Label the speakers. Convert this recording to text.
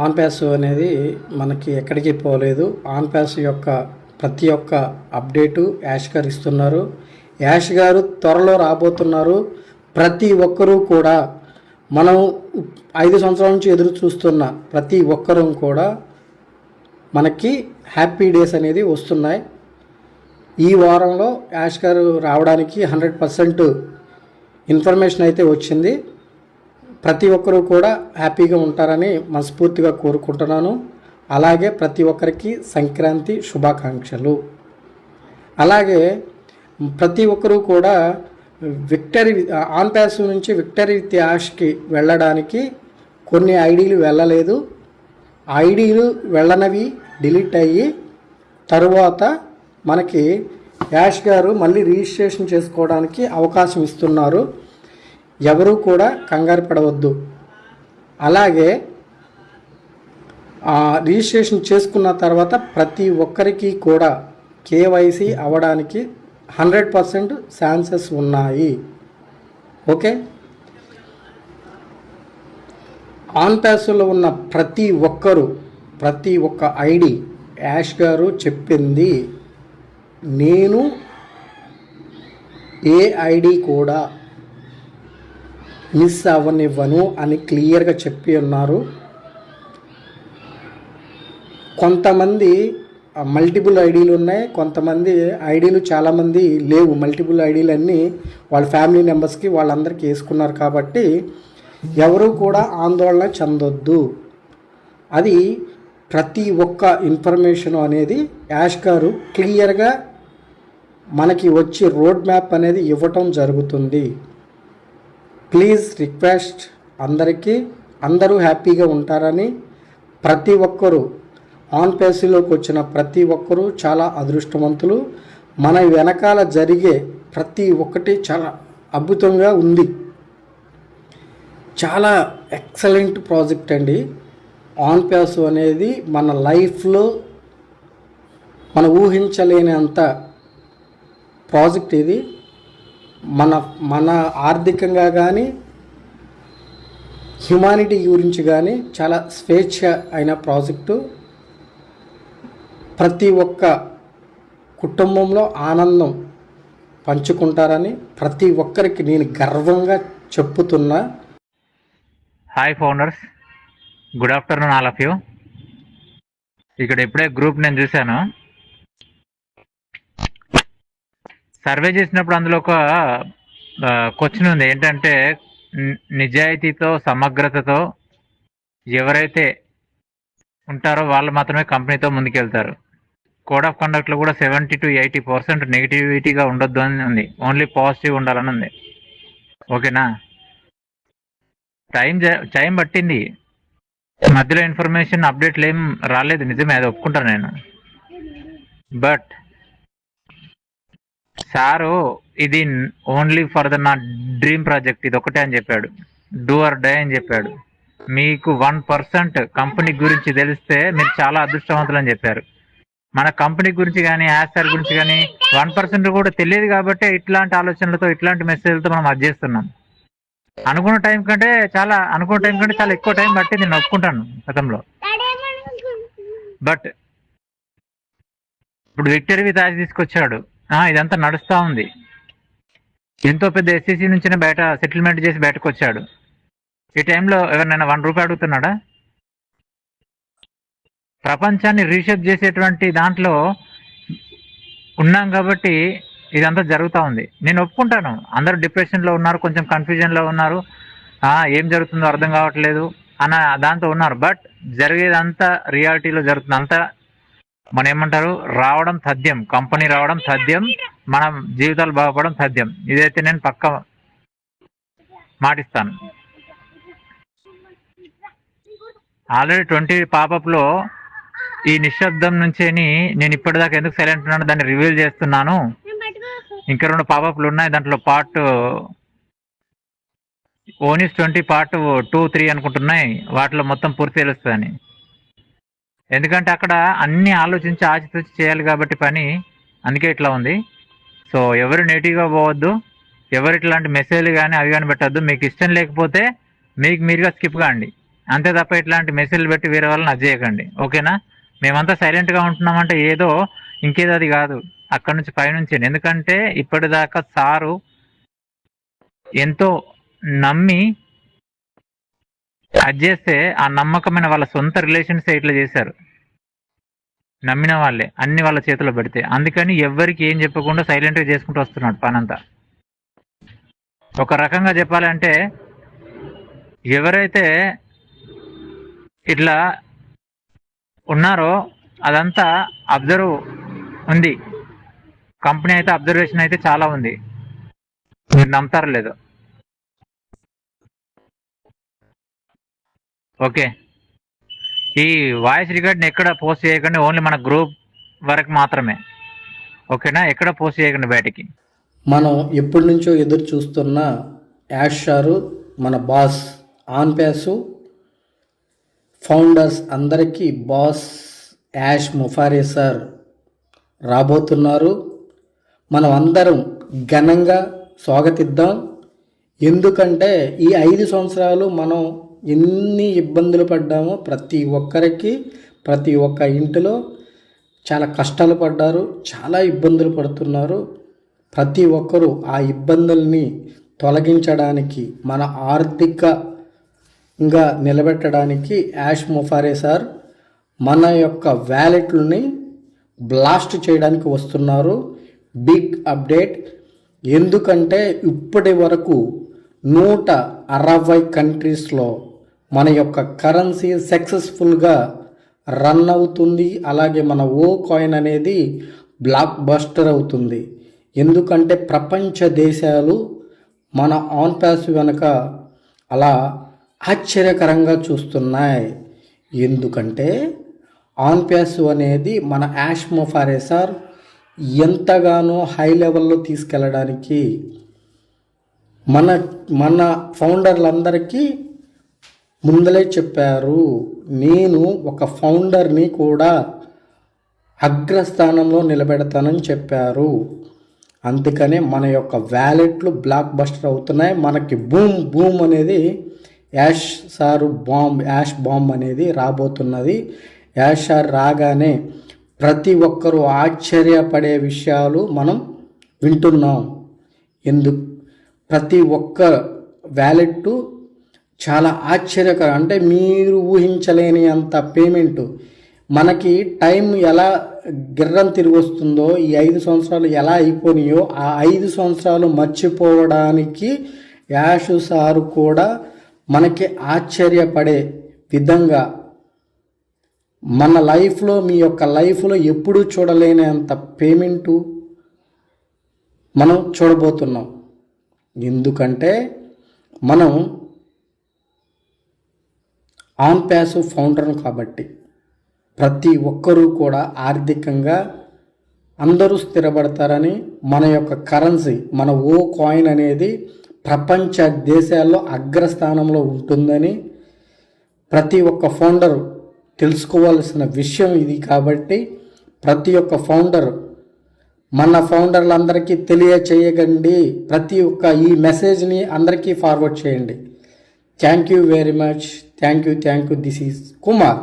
Speaker 1: On pass అనేది మనకి ఎక్కడికి పోలేదు. ఆన్ ప్యాస్ యొక్క ప్రతి ఒక్క అప్డేటు యాష్ గారు ఇస్తున్నారు. యాష్ గారు త్వరలో రాబోతున్నారు. ప్రతి ఒక్కరూ కూడా మనం 5 సంవత్సరాల నుంచి ఎదురు చూస్తున్న ప్రతి ఒక్కరూ కూడా మనకి హ్యాపీ డేస్ అనేది వస్తున్నాయి. ఈ వారంలో యాష్ గారు రావడానికి 100% ఇన్ఫర్మేషన్ అయితే వచ్చింది. ప్రతి ఒక్కరూ కూడా హ్యాపీగా ఉంటారని మనస్ఫూర్తిగా కోరుకుంటున్నాను. అలాగే ప్రతి ఒక్కరికి సంక్రాంతి శుభాకాంక్షలు. అలాగే ప్రతి ఒక్కరూ కూడా విక్టరీ ఆన్ ప్యాస్ నుంచి విక్టరీ విత్ యాష్కి వెళ్ళడానికి కొన్ని ఐడీలు వెళ్ళలేదు. ఐడీలు వెళ్ళనవి డిలీట్ అయ్యి తరువాత మనకి యాష్ గారు మళ్ళీ రిజిస్ట్రేషన్ చేసుకోవడానికి అవకాశం ఇస్తున్నారు. ఎవరూ కూడా కంగారు పడవద్దు. అలాగే రిజిస్ట్రేషన్ చేసుకున్న తర్వాత ప్రతి ఒక్కరికి కూడా కేవైసీ అవ్వడానికి 100% ఛాన్సెస్ ఉన్నాయి. ఓకే, ఆన్ ప్యాస్లో ఉన్న ప్రతి ఒక్క ఐడి యాష్ గారు చెప్పింది నేను ఏ ఐడి కూడా మిస్ అవ్వనివ్వను అని క్లియర్గా చెప్పి ఉన్నారు. కొంతమంది మల్టిపుల్ ఐడీలు ఉన్నాయి, కొంతమంది ఐడీలు చాలామంది లేవు. మల్టిపుల్ ఐడీలు అన్నీ వాళ్ళ ఫ్యామిలీ మెంబర్స్కి వాళ్ళందరికీ వేసుకున్నారు. కాబట్టి ఎవరు కూడా ఆందోళన చెందొద్దు. అది ప్రతి ఒక్క ఇన్ఫర్మేషన్ అనేది యాష్ గారు క్లియర్గా మనకి వచ్చి రోడ్ మ్యాప్ అనేది ఇవ్వటం జరుగుతుంది. ప్లీజ్ రిక్వెస్ట్ అందరూ హ్యాపీగా ఉంటారని. ప్రతి ఒక్కరూ ఆన్ ప్యాస్లోకి వచ్చిన ప్రతి ఒక్కరూ చాలా అదృష్టవంతులు. మన వెనకాల జరిగే ప్రతి ఒక్కటి చాలా అద్భుతంగా ఉంది. చాలా ఎక్సలెంట్ ప్రాజెక్ట్ అండి. ఆన్ ప్యాస్ అనేది మన లైఫ్లో మనం ఊహించలేనంత ప్రాజెక్ట్ ఇది. మన ఆర్థికంగా కానీ హ్యుమానిటీ గురించి కానీ చాలా స్వేచ్ఛ అయిన ప్రాజెక్టు. ప్రతి ఒక్క కుటుంబంలో ఆనందం పంచుకుంటారని ప్రతి ఒక్కరికి నేను గర్వంగా చెప్పుతున్నా.
Speaker 2: Hi founders, good afternoon all of you. ఇక్కడ ఇప్పుడే గ్రూప్ నేను చూశాను. సర్వే చేసినప్పుడు అందులో ఒక క్వశ్చన్ ఉంది. ఏంటంటే నిజాయితీతో సమగ్రతతో ఎవరైతే ఉంటారో వాళ్ళు మాత్రమే కంపెనీతో ముందుకెళ్తారు. కోడ్ ఆఫ్ కండక్ట్లో కూడా 70 to 80% నెగిటివిటీగా ఉండొద్దు అని ఉంది. ఓన్లీ పాజిటివ్ ఉండాలని ఉంది. ఓకేనా? టైం పట్టింది, మధ్యలో ఇన్ఫర్మేషన్ అప్డేట్లు ఏం రాలేదు, నిజమే, అది ఒప్పుకుంటాను నేను. బట్ సారు ఇది ఓన్లీ ఫర్ నా డ్రీమ్ ప్రాజెక్ట్, ఇది ఒకటే అని చెప్పాడు. డూ ఆర్ డై అని చెప్పాడు. మీకు 1% కంపెనీ గురించి తెలిస్తే మీరు చాలా అదృష్టవంతులు అని చెప్పారు. మన కంపెనీ గురించి కానీ యాస్టార్ గురించి కానీ 1% కూడా తెలియదు. కాబట్టి ఇట్లాంటి ఆలోచనలతో ఇట్లాంటి మెసేజ్లతో మనం అది చేస్తున్నాం. అనుకున్న టైం కంటే చాలా ఎక్కువ టైం పట్టింది, నేను ఒప్పుకుంటాను గతంలో. బట్ ఇప్పుడు విక్టరీ విత్ యాష్ తీసుకొచ్చాడు. ఇదంతా నడుస్తూ ఉంది. ఎంతో పెద్ద ఎస్సీసీ నుంచి బయట సెటిల్మెంట్ చేసి బయటకు వచ్చాడు. ఈ టైంలో ఎవరినైనా 1 రూపాయి అడుగుతున్నాడా? ప్రపంచాన్ని రీషేప్ చేసేటువంటి దాంట్లో ఉన్నాం కాబట్టి ఇదంతా జరుగుతూ ఉంది. నేను ఒప్పుకుంటాను, అందరూ డిప్రెషన్లో ఉన్నారు, కొంచెం కన్ఫ్యూజన్లో ఉన్నారు, ఏం జరుగుతుందో అర్థం కావట్లేదు అన్న దాంతో ఉన్నారు. బట్ జరిగేదంతా రియాలిటీలో జరుగుతుంది. అంతా మనం ఏమంటారు, రావడం తథ్యం, కంపెనీ రావడం తథ్యం, మన జీవితాలు బాగుపడడం తథ్యం. ఇదైతే నేను పక్క మాటిస్తాను. ఆల్రెడీ 20 పాపప్లో ఈ నిశ్శబ్దం నుంచేని నేను ఇప్పటిదాకా ఎందుకు సైలెంట్ ఉన్నాను దాన్ని రివీల్ చేస్తున్నాను. ఇంకా 2 పాపప్లు ఉన్నాయి. దాంట్లో పార్ట్ ఓనిస్ 20 పార్ట్ 2, 3 అనుకుంటున్నాయి. వాటిలో మొత్తం పూర్తి తెలుస్తుందని. ఎందుకంటే అక్కడ అన్ని ఆలోచించి ఆచితూచి చేయాలి కాబట్టి పని, అందుకే ఇట్లా ఉంది. సో ఎవరు నెగిటివ్గా పోవద్దు, ఎవరు ఇట్లాంటి మెసేజ్లు కానీ అవి కానీ పెట్టద్దు. మీకు ఇష్టం లేకపోతే మీకు మీరుగా స్కిప్ కాండి. అంతే తప్ప ఇట్లాంటి మెసేజ్లు పెట్టి వేరే వాళ్ళని అది చేయకండి, ఓకేనా? మేమంతా సైలెంట్గా ఉంటున్నామంటే ఏదో ఇంకేదో అది కాదు, అక్కడ నుంచి పైనుంచి. ఎందుకంటే ఇప్పటిదాకా సారు ఎంతో నమ్మి అది చేస్తే ఆ నమ్మకమైన వాళ్ళ సొంత రిలేషన్స్ ఇట్లా చేశారు, నమ్మిన వాళ్ళే అన్ని వాళ్ళ చేతిలో పెడితే. అందుకని ఎవ్వరికి ఏం చెప్పకుండా సైలెంట్గా చేసుకుంటూ వస్తున్నాడు పనంతా. ఒక రకంగా చెప్పాలంటే ఎవరైతే ఇట్లా ఉన్నారో అదంతా అబ్జర్వ్ ఉంది, కంపెనీ అయితే అబ్జర్వేషన్ అయితే చాలా ఉంది. మీరు నమ్ముతారో లేదో. ఓకే, ఈ వాయిస్ రికార్డ్ని ఎక్కడ పోస్ట్ చేయకండి, ఓన్లీ మన గ్రూప్ వరకు మాత్రమే, ఓకేనా? ఎక్కడ పోస్ట్ చేయకండి బయటికి.
Speaker 1: మనం ఎప్పటి నుంచో ఎదురు చూస్తున్న యాష్ సారు, మన బాస్ ఆన్పాస్ ఫౌండర్స్ అందరికీ బాస్ యాష్ ముఫారే సార్ రాబోతున్నారు. మనం అందరం ఘనంగా స్వాగతిద్దాం. ఎందుకంటే ఈ 5 సంవత్సరాలు మనం ఎన్ని ఇబ్బందులు పడ్డామో ప్రతి ఒక్కరికి, ప్రతి ఒక్క ఇంటిలో చాలా కష్టాలు పడ్డారు, చాలా ఇబ్బందులు పడుతున్నారు. ప్రతి ఒక్కరూ ఆ ఇబ్బందుల్ని తొలగించడానికి, మన ఆర్థికంగా నిలబెట్టడానికి యాష్ ముఫారే సార్ మన యొక్క వ్యాలెట్లని బ్లాస్ట్ చేయడానికి వస్తున్నారు. Big update. ఎందుకంటే ఇప్పటి వరకు 160 కంట్రీస్లో మన యొక్క కరెన్సీ సక్సెస్ఫుల్గా రన్ అవుతుంది. అలాగే మన ఓ కాయిన్ అనేది బ్లాక్ బస్టర్ అవుతుంది. ఎందుకంటే ప్రపంచ దేశాలు మన ఆన్పాస్ వెనుక అలా ఆశ్చర్యకరంగా చూస్తున్నాయి. ఎందుకంటే ఆన్పాస్ అనేది మన యాష్ ముఫారే సార్ ఎంతగానో హై లెవెల్లో తీసుకెళ్ళడానికి మన ఫౌండర్లందరికీ ముందలే చెప్పారు. నేను ఒక ఫౌండర్ని కూడా అగ్రస్థానంలో నిలబెడతానని చెప్పారు. అందుకనే మన యొక్క వ్యాలెట్లు బ్లాక్ బస్టర్ అవుతున్నాయి. మనకి బూమ్ బూమ్ అనేది యాష్ బాంబ్ అనేది రాబోతున్నది. యాష్ సార్ రాగానే ప్రతి ఒక్కరూ ఆశ్చర్యపడే విషయాలు మనం వింటున్నాం. ప్రతి ఒక్క వ్యాలెట్ చాలా ఆశ్చర్యకరం, అంటే మీరు ఊహించలేని అంత పేమెంటు. మనకి టైం ఎలా గిర్రం తిరిగి వస్తుందో, ఈ 5 సంవత్సరాలు ఎలా అయిపోయినాయో ఆ 5 సంవత్సరాలు మర్చిపోవడానికి యాష్ సారు కూడా మనకి ఆశ్చర్యపడే విధంగా మన లైఫ్లో, మీ యొక్క లైఫ్లో ఎప్పుడూ చూడలేని అంత పేమెంటు మనం చూడబోతున్నాం. ఎందుకంటే మనం ఆన్పాస్ ఫౌండర్ కాబట్టి ప్రతి ఒక్కరూ కూడా ఆర్థికంగా అందరూ స్థిరపడతారని, మన యొక్క కరెన్సీ, మన ఓ కాయిన్ అనేది ప్రపంచ దేశాల్లో అగ్రస్థానంలో ఉంటుందని ప్రతి ఒక్క ఫౌండర్ తెలుసుకోవాల్సిన విషయం ఇది. కాబట్టి ప్రతి ఒక్క ఫౌండర్, మన ఫౌండర్లందరికీ తెలియచేయకండి. ప్రతి ఒక్క ఈ మెసేజ్ని అందరికీ ఫార్వర్డ్ చేయండి. Thank you very much. Thank you. This is Kumar.